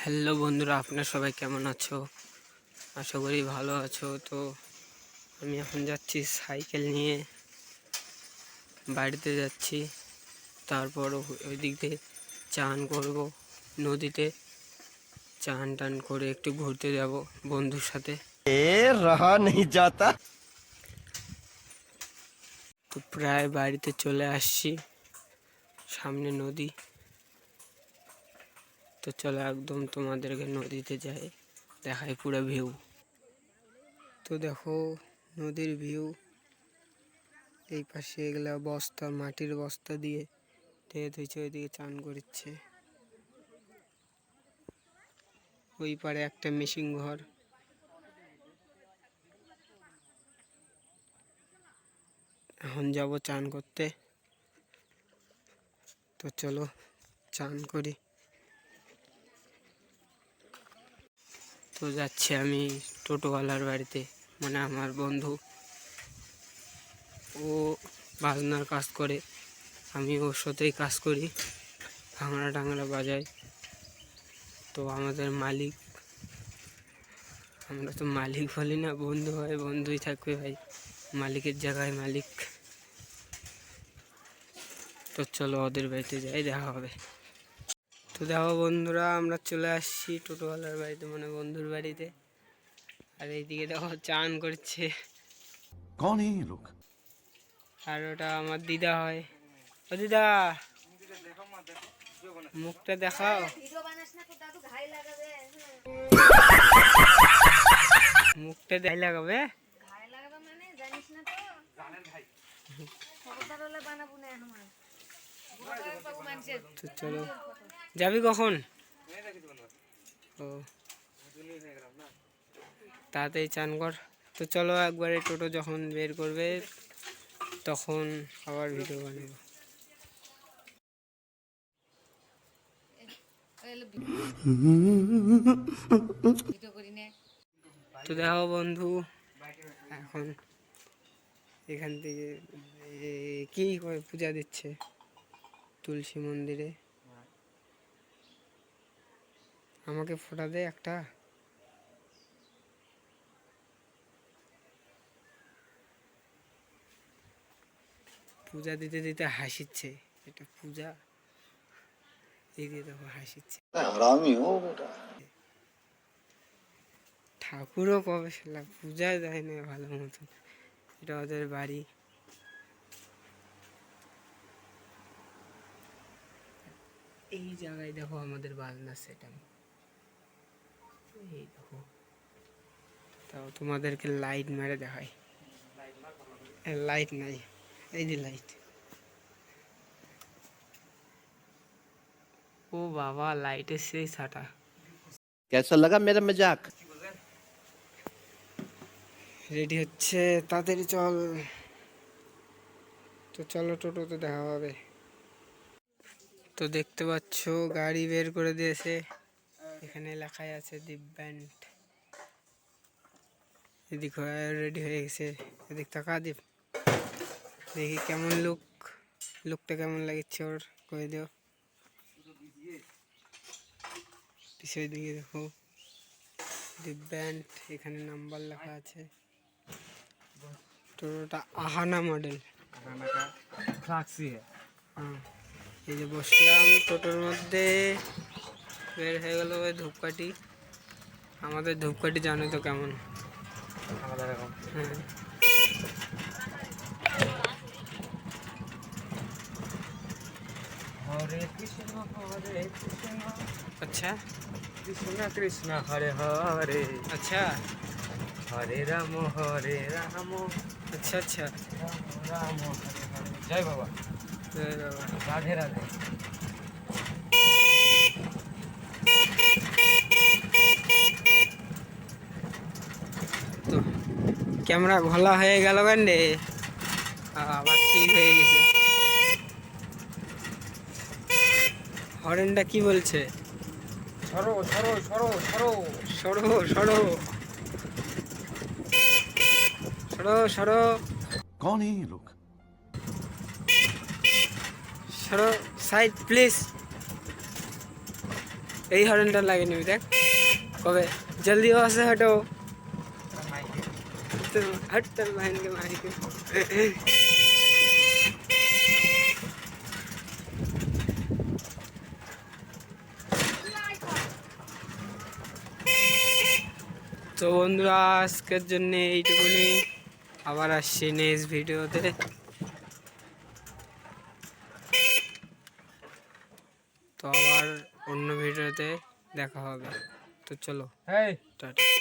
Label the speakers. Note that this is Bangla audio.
Speaker 1: হ্যালো বন্ধুরা, আপনারা সবাই কেমন আছো? আশা করি ভালো আছো। তো আমি এখন যাচ্ছি সাইকেল নিয়ে, বাড়িতে যাচ্ছি। তারপর ওই দিক দিয়ে চান করব, নদীতে চান টান করে একটু ঘুরতে যাব বন্ধুর সাথে।
Speaker 2: रहा नहीं जाता।
Speaker 1: তো প্রায় বাড়িতে চলে আসছি, সামনে নদী। তো চলো একদম তোমাদেরকে নদীতে যাই, দেখাই পুরো ভিউ। তো দেখো নদীর ভিউ। এই পাশে এগুলা বস্তা, মাটির বস্তা দিয়ে ধুইছে, ওইদিকে চান করছে। ওই পারে একটা মেশিন ঘর। এখন যাব চান করতে। তো চলো চান করি। তো যাচ্ছি আমি টোটোওয়ালার বাড়িতে, মানে আমার বন্ধু। ও বাজনার কাজ করে, আমি ওর সাথেই কাজ করি, ভাঙড়া টাংড়া বাজাই। তো আমাদের মালিক, আমরা তো মালিক বলি না, বন্ধু হয়, বন্ধুই থাকবে ভাই, মালিকের জায়গায় মালিক। তো চলো ওদের বাড়িতে যাই, দেখা হবে। তো দেখো বন্ধুরা, আমরা চলে আসছি টোটোওয়ালার বাড়িতে, মানে বন্ধুর বাড়িতে। আর এইদিকে দেখো চান করছে।
Speaker 2: कौन है ये लोग?
Speaker 1: আর ওটা আমার দিদা হয়। ও দিদা, মুখটা দেখাও, মুখটা দেখাই লাগাবে। তো চলো, যাবি কখন? ও তাড়াতাড়ি চান কর। তো চলো একবারে টোটো যখন বের করবে তখন আবার ভিডিও বানাবো। তো দেখো বন্ধু, এখন এখান থেকে কি করে পূজা দিচ্ছে তুলসী মন্দিরে। আমাকে ফোঁটা দে একটা। পূজা দিতে দিতে হাসিচ্ছে, এটা পূজা? এই দিয়ে দেখো হাসিচ্ছে। ঠাকুরও কবে সেলা পূজা দেয় না ভালো মতন। এটা ওদের বাড়ি। এই জায়গায় দেখো আমাদের বাজনা সেটাম। এই দেখো, তাও তোমাদেরকে লাইট মেরে দেখাই। লাইট নাই, এই যে লাইট। ও বাবা, লাইটের সেই ছাটা।
Speaker 2: कैसा लगा मेरा मजाक?
Speaker 1: রেডি হচ্ছে, তাড়াতাড়ি চল। তো চলো টোটোতে দেখা হবে। তো দেখতে পাচ্ছ গাড়ি বের করে দিয়েছে, এখানে লেখাই আছে দিব্যান্ট। এদিক রেডি হয়ে গেছে, এদিক তাকা দীপ, দেখি কেমন লুকটা কেমন লাগছে ওর, করে দিও। পিছের দিকে দেখো দিব্যান্ট, এখানে নাম্বার লেখা আছে। টোটোটা আহানা মডেল। হ্যাঁ, এই যে বসলাম টোটোর মধ্যে, বের হয়ে গেল ওই ধূপকাঠি। আমাদের ধূপকাঠি জানো তো কেমন। হ্যাঁ,
Speaker 3: हरे कृष्ण
Speaker 1: अच्छा
Speaker 3: कृष्ण कृष्ण हरे हरे
Speaker 1: अच्छा
Speaker 3: हरे राम
Speaker 1: अच्छा अच्छा।
Speaker 3: राम राम हरे हरे। जय बाबा, राधे राधे।
Speaker 1: তো ক্যামেরা ঘোলা হয়ে গেল কেন রে? আবার ঠিক হয়ে গেছে। হরেনটা কি বলছে?
Speaker 3: সরো সরো সরো সরো
Speaker 1: সরো সরো সরো সরো
Speaker 2: कौन है ये लोग?
Speaker 1: সরো, সাইড প্লিজ। এই হরেনটা লাগে নিবি দেখ কবে जल्दी वहाँ से हटो तो हट तर बहन के माई के তো বন্ধুরা আজকের জন্য এইটুকুনি আবার আসছি নেক্সট ভিডিওতে তো আবার অন্য ভিডিওতে দেখা হবে তো চলো
Speaker 3: এই
Speaker 1: টাটা